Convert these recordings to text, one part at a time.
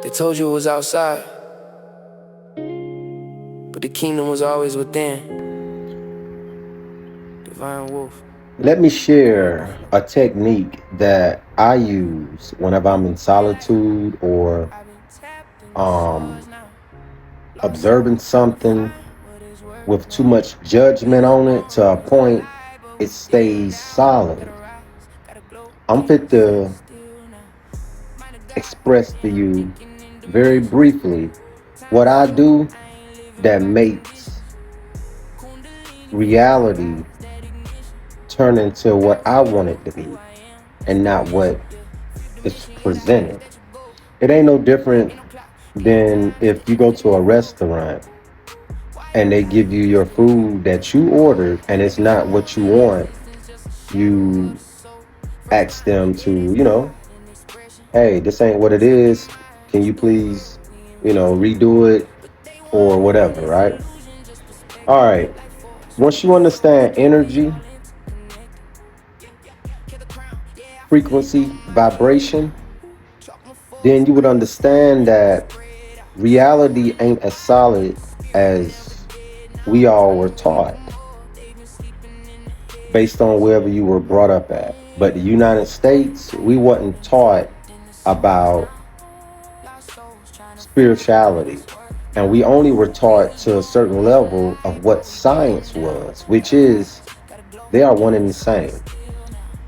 They told you it was outside, but the kingdom was always within. Divine Wolf. Let me share a technique that I use whenever I'm in solitude or um, observing something with too much judgment on it to a point it stays solid. I'm fit to express to you very briefly what I do that makes reality turn into what I want it to be and not what is presented. It ain't no different than if you go to a restaurant and they give you your food that you ordered and it's not what you want. You ask them to, hey, this ain't what it is. Can you please, redo it or whatever, right? All right. Once you understand energy, frequency, vibration, then you would understand that reality ain't as solid as we all were taught based on wherever you were brought up at. But the United States, we wasn't taught about spirituality. And we only were taught to a certain level of what science was, which is they are one and the same.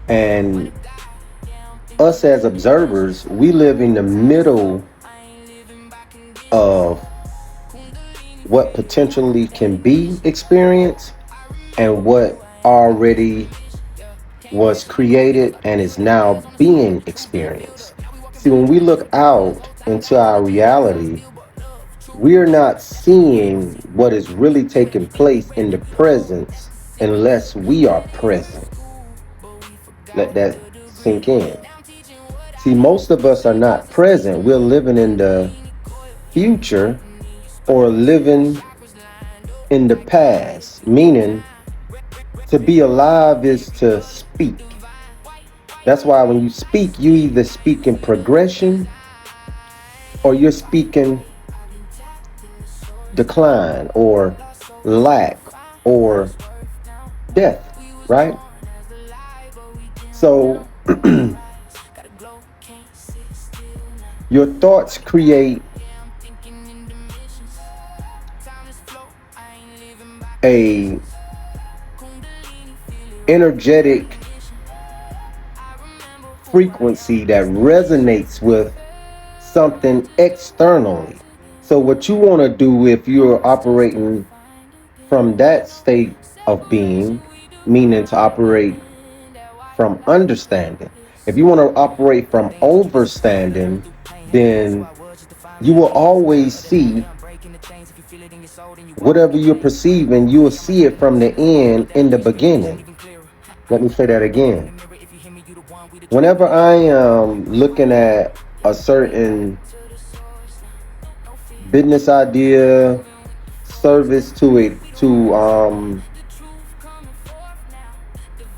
And us as observers, we live in the middle of what potentially can be experienced and what already was created and is now being experienced. See, when we look out into our reality, we're not seeing what is really taking place in the presence unless we are present. Let that sink in. See, most of us are not present. We're living in the future or living in the past, meaning to be alive is to speak. That's why when you speak, you either speak in progression or you're speaking decline or lack or death, right? So your thoughts create a energetic frequency that resonates with something externally. So what you want to do if you're operating from that state of being, meaning to operate from understanding. If you want to operate from overstanding, then you will always see whatever you're perceiving, you will see it from the end in the beginning. Let me say that again. Whenever I am looking at a certain business idea, service to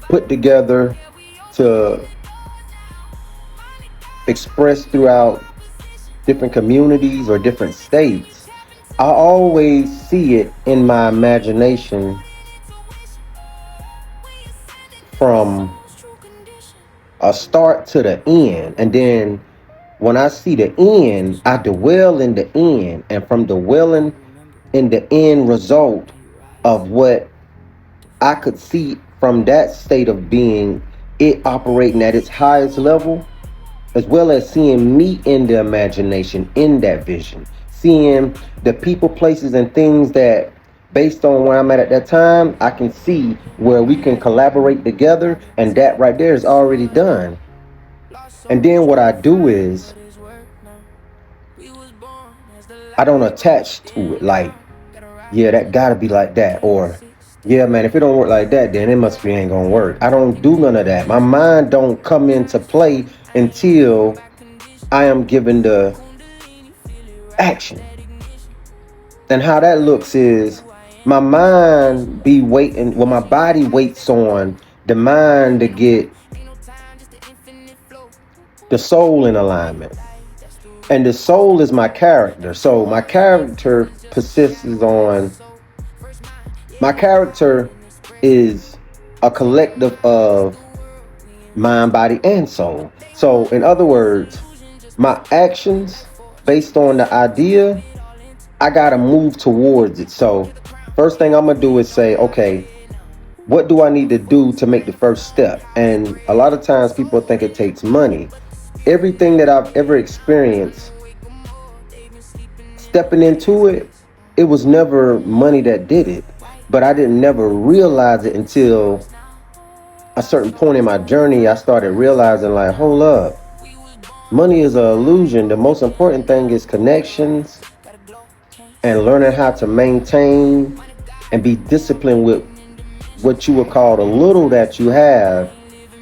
put together to express throughout different communities or different states, I always see it in my imagination from a start to the end. And then when I see the end, I dwell in the end. And from dwelling in the end result of what I could see from that state of being, it operating at its highest level, as well as seeing me in the imagination, in that vision, seeing the people, places, and things that based on where I'm at that time, I can see where we can collaborate together, and that right there is already done. And then what I do is I don't attach to it like, yeah, that gotta be like that, or yeah, man, if it don't work like that, then it must be ain't gonna work. I don't do none of that. My mind don't come into play until I am given the action. And how that looks is my mind be waiting, well, my body waits on the mind to get the soul in alignment. And the soul is my character. So my character persists on, my character is a collective of mind, body, and soul. So in other words, my actions based on the idea, I gotta move towards it. So first thing I'm gonna do is say, okay, what do I need to do to make the first step? And a lot of times people think it takes money. Everything that I've ever experienced, stepping into it, it was never money that did it. But I didn't never realize it until a certain point in my journey. I started realizing, like, hold up, money is an illusion. The most important thing is connections and learning how to maintain and be disciplined with what you would call the little that you have,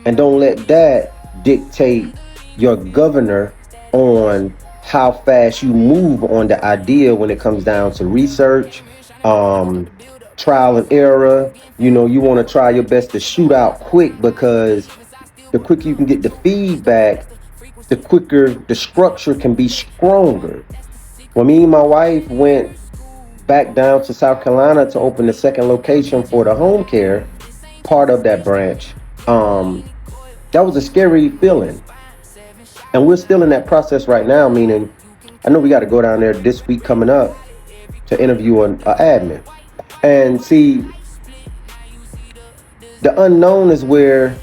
and don't let that dictate your governor on how fast you move on the idea when it comes down to research, trial and error. You know, you want to try your best to shoot out quick, because the quicker you can get the feedback, the quicker the structure can be stronger. When me and my wife went back down to South Carolina to open the second location for the home care part of that branch, that was a scary feeling. And we're still in that process right now, meaning I know we got to go down there this week coming up to interview an admin. And see, the unknown is where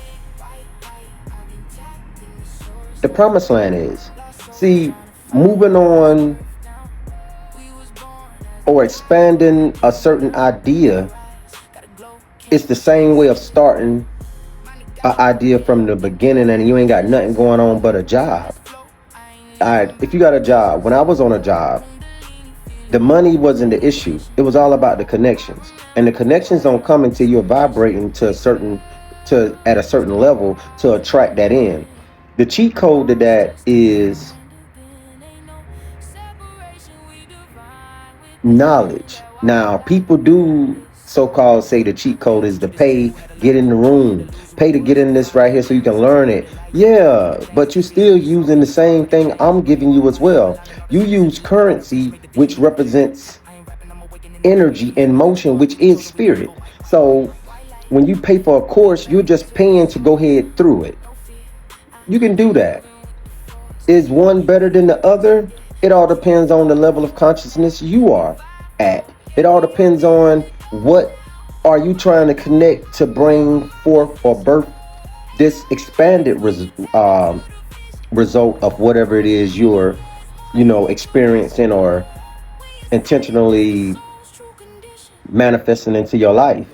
the promised land is. See, moving on or expanding a certain idea, it's the same way of starting an idea from the beginning and you ain't got nothing going on but a job. All right, if you got a job, when I was on a job, the money wasn't the issue. It was all about the connections. And the connections don't come until you're vibrating to at a certain level to attract that in. The cheat code to that is knowledge. Now, people do so-called say the cheat code is to pay, get in the room, pay to get in this right here so you can learn it. Yeah, but you're still using the same thing I'm giving you as well. You use currency, which represents energy and motion, which is spirit. So when you pay for a course, you're just paying to go ahead through it. You can do that. Is one better than the other? It all depends on the level of consciousness you are at. It all depends on what are you trying to connect to bring forth or birth this expanded result of whatever it is you're, experiencing or intentionally manifesting into your life.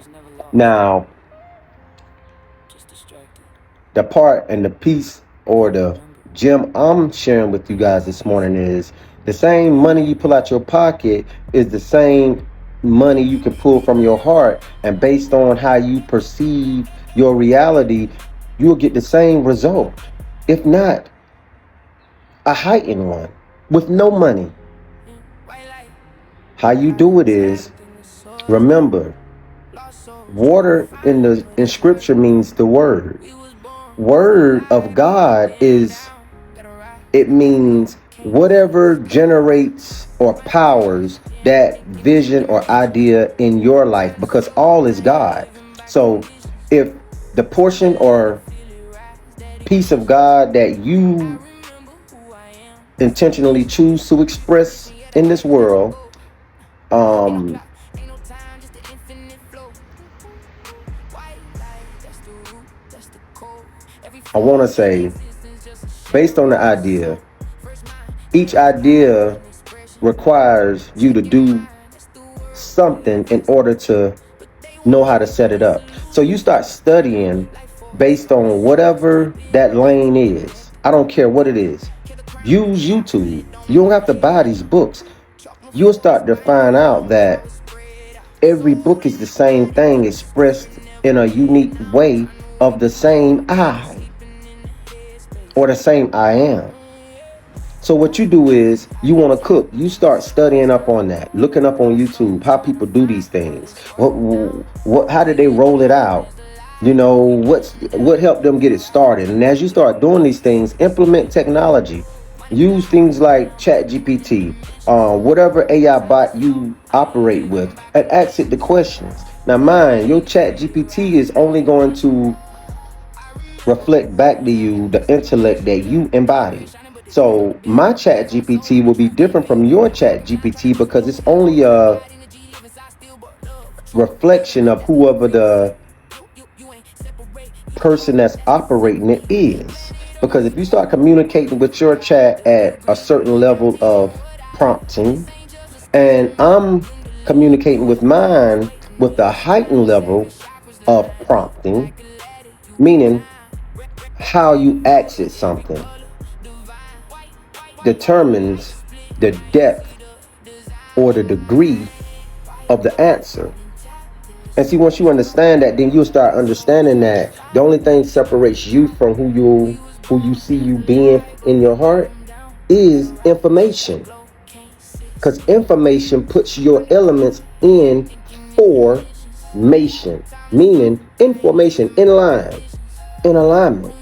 Now, the part and the piece or the gem I'm sharing with you guys this morning is the same money you pull out your pocket is the same money you can pull from your heart, and based on how you perceive your reality, you'll get the same result, if not a heightened one, with no money. How you do it is, remember, water in scripture means the word. Word of God it means whatever generates or powers that vision or idea in your life, because all is God. So if the portion or piece of God that you intentionally choose to express in this world, I want to say, based on the idea, each idea requires you to do something in order to know how to set it up. So you start studying based on whatever that lane is. I don't care what it is. Use YouTube. You don't have to buy these books. You'll start to find out that every book is the same thing expressed in a unique way of the same I or the same I am. So what you do is, you want to cook, you start studying up on that, looking up on YouTube how people do these things. How did they roll it out? What helped them get it started? And as you start doing these things, implement technology. Use things like ChatGPT, whatever AI bot you operate with, and ask it the questions. Now, mind your ChatGPT is only going to reflect back to you the intellect that you embody. So my ChatGPT will be different from your ChatGPT because it's only a reflection of whoever the person that's operating it is. Because if you start communicating with your chat at a certain level of prompting, and I'm communicating with mine with a heightened level of prompting, meaning how you access something determines the depth or the degree of the answer. And see, once you understand that, then you'll start understanding that the only thing separates you from who you see you being in your heart is information. Because information puts your elements in formation, meaning information in line, in alignment.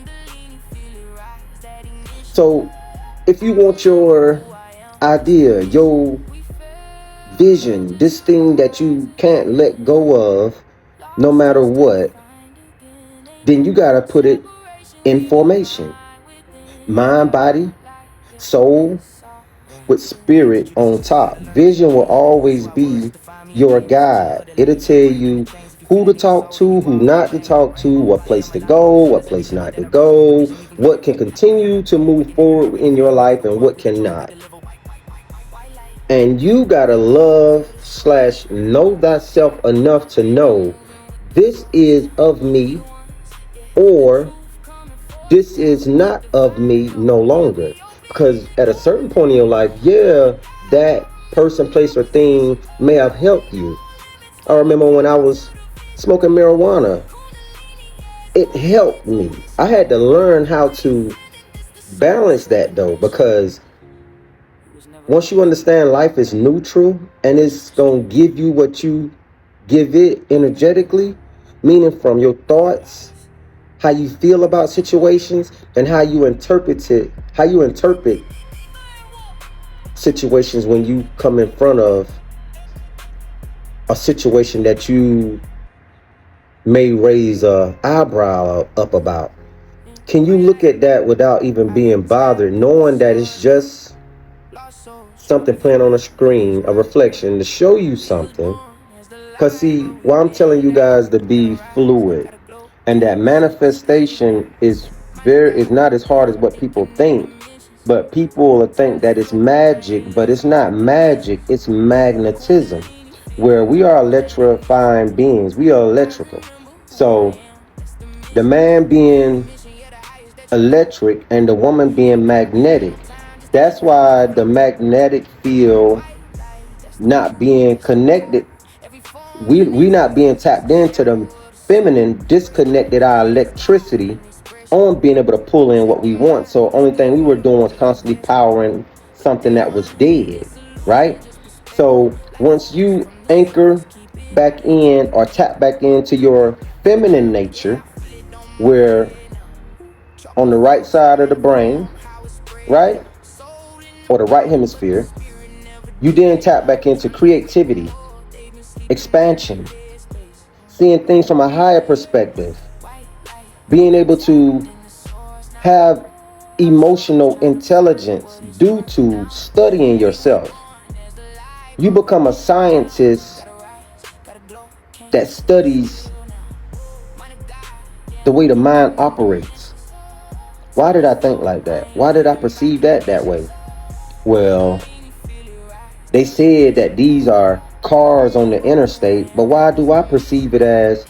So if you want your idea, your vision, this thing that you can't let go of no matter what, then you got to put it in formation. Mind, body, soul, with spirit on top. Vision will always be your guide. It'll tell you who to talk to, who not to talk to, what place to go, what place not to go, what can continue to move forward in your life and what cannot. And you gotta love/know thyself enough to know this is of me or this is not of me no longer. Because at a certain point in your life, yeah, that person, place, or thing may have helped you. I remember when I was smoking marijuana, it helped me. I had to learn how to balance that though, because once you understand life is neutral and it's going to give you what you give it energetically, meaning from your thoughts, how you feel about situations, and how you interpret situations when you come in front of a situation that you may raise a eyebrow up about. Can you look at that without even being bothered, knowing that it's just something playing on a screen, a reflection to show you something? Because see, why I'm telling you guys to be fluid, and that manifestation is not as hard as what people think. But people think that it's magic, but it's not magic, it's magnetism, where we are electrifying beings. We are electrical. So the man being electric and the woman being magnetic. That's why the magnetic field not being connected, we not being tapped into the feminine, disconnected our electricity on being able to pull in what we want. So only thing we were doing was constantly powering something that was dead, right? So once you anchor back in or tap back into your feminine nature, where on the right side of the brain, right, or the right hemisphere, you then tap back into creativity, expansion, seeing things from a higher perspective, being able to have emotional intelligence due to studying yourself. You become a scientist that studies the way the mind operates. Why did I think like that? Why did I perceive that way? Well, they said that these are cars on the interstate, but why do I perceive it as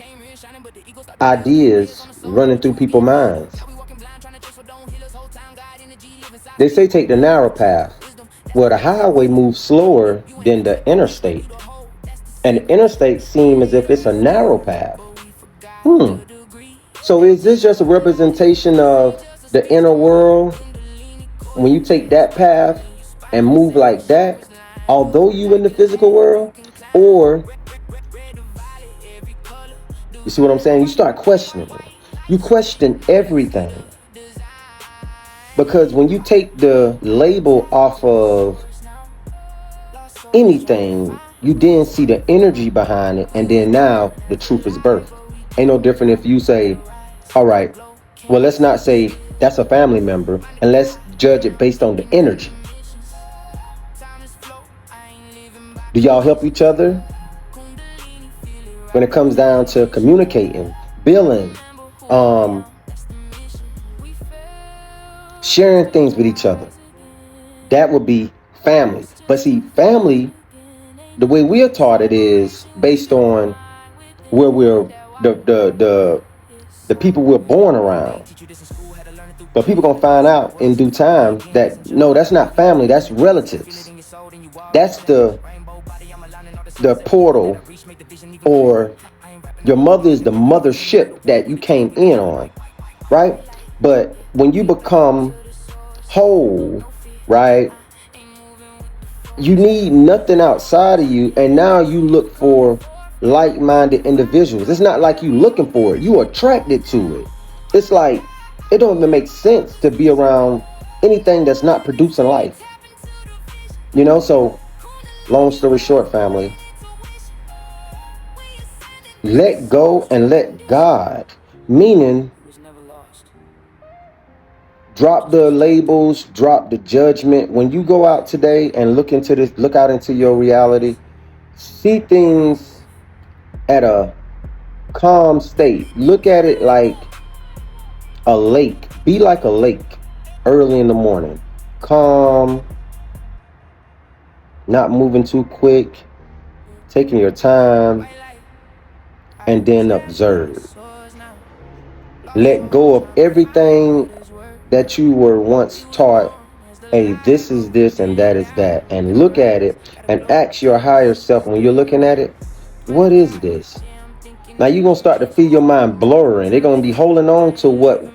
ideas running through people's minds? They say take the narrow path. Well, the highway moves slower than the interstate. And the interstate seems as if it's a narrow path. So is this just a representation of the inner world? When you take that path and move like that, although you in the physical world? Or, you see what I'm saying? You start questioning. You question everything. Because when you take the label off of anything, you then see the energy behind it, and then now the truth is birthed. Ain't no different if you say, all right, well, let's not say that's a family member, and let's judge it based on the energy. Do y'all help each other when it comes down to communicating, billing, um, sharing things with each other? That would be family. But see, family, the way we're taught it is based on where we're the people we're born around. But people gonna find out in due time that no, that's not family, that's relatives. That's the portal, or your mother is the mothership that you came in on, right? But when you become whole, right, you need nothing outside of you, and now you look for like-minded individuals. It's not like you looking for it, you attracted to it. It's like it don't even make sense to be around anything that's not producing life. So long story short, family, let go and let God, meaning drop the labels, drop the judgment. When you go out today and look out into your reality, see things at a calm state. Look at it like a lake. Be like a lake early in the morning. Calm, not moving too quick, taking your time, and then observe. Let go of everything that you were once taught. Hey, this is this and that is that. And look at it and ask your higher self when you're looking at it, what is this? Now you're going to start to feel your mind blurring. They're going to be holding on to what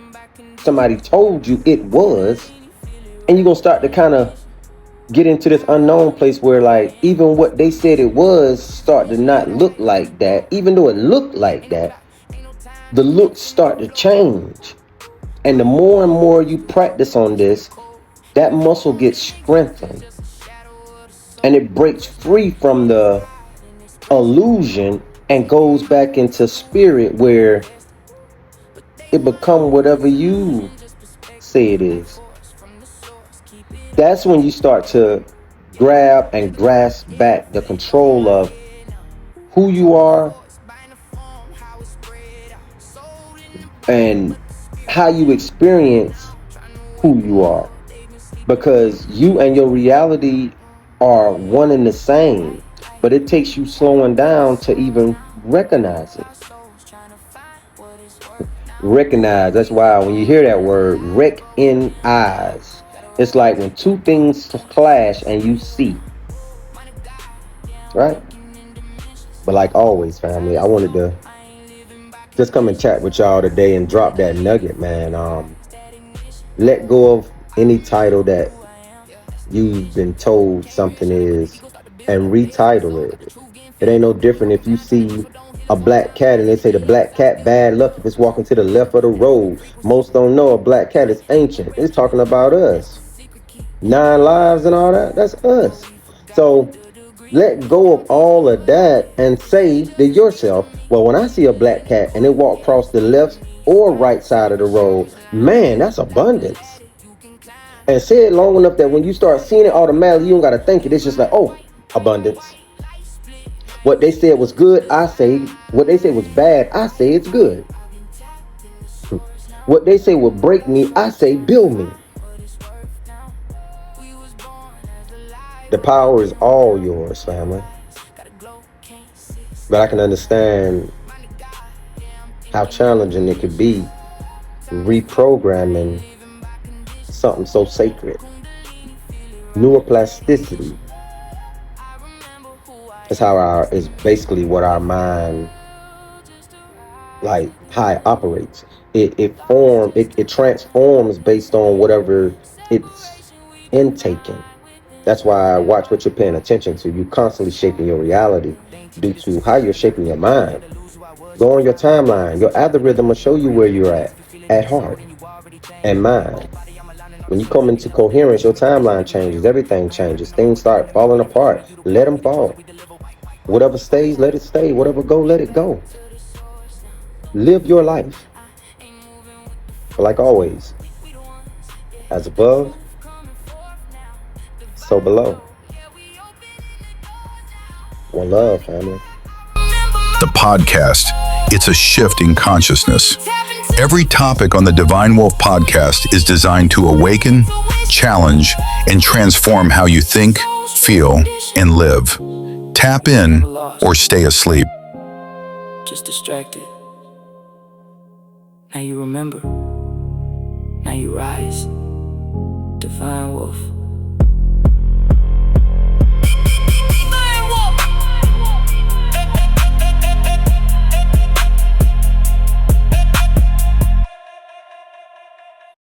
somebody told you it was. And you're going to start to kind of get into this unknown place where like even what they said it was start to not look like that. Even though it looked like that, the looks start to change. And the more and more you practice on this, that muscle gets strengthened. And it breaks free from the illusion and goes back into spirit where it become whatever you say it is. That's when you start to grab and grasp back the control of who you are and how you experience who you are. Because you and your reality are one and the same. But it takes you slowing down to even recognize it. Recognize, that's why when you hear that word, recognize, it's like when two things clash and you see. Right? But like always, family, I wanted to just come and chat with y'all today and drop that nugget, man. Let go of any title that you've been told something is and retitle it. It ain't no different if you see a black cat and they say the black cat bad luck if it's walking to the left of the road. Most don't know a black cat is ancient. It's talking about us. 9 lives and all that, that's us. So let go of all of that and say to yourself, well, when I see a black cat and it walk across the left or right side of the road, man, that's abundance. And say it long enough that when you start seeing it automatically, you don't got to think it. It's just like, oh, abundance. What they said was good, I say. What they said was bad, I say it's good. What they say would break me, I say build me. The power is all yours, family. But I can understand how challenging it could be reprogramming something so sacred. Neuroplasticity is basically what our mind, like how it operates. It transforms based on whatever it's intaking. That's why I watch what you're paying attention to. You're constantly shaping your reality due to how you're shaping your mind. Go on your timeline. Your algorithm will show you where you're at heart and mind. When you come into coherence, your timeline changes, everything changes, things start falling apart. Let them fall. Whatever stays, let it stay. Whatever go, let it go. Live your life. But like always, as above, so below. One love, family. The podcast, it's a shift in consciousness. Every topic on the Divine Wolf podcast is designed to awaken, challenge, and transform how you think, feel, and live. Tap in or stay asleep. Just distracted. Now you remember. Now you rise. Divine Wolf.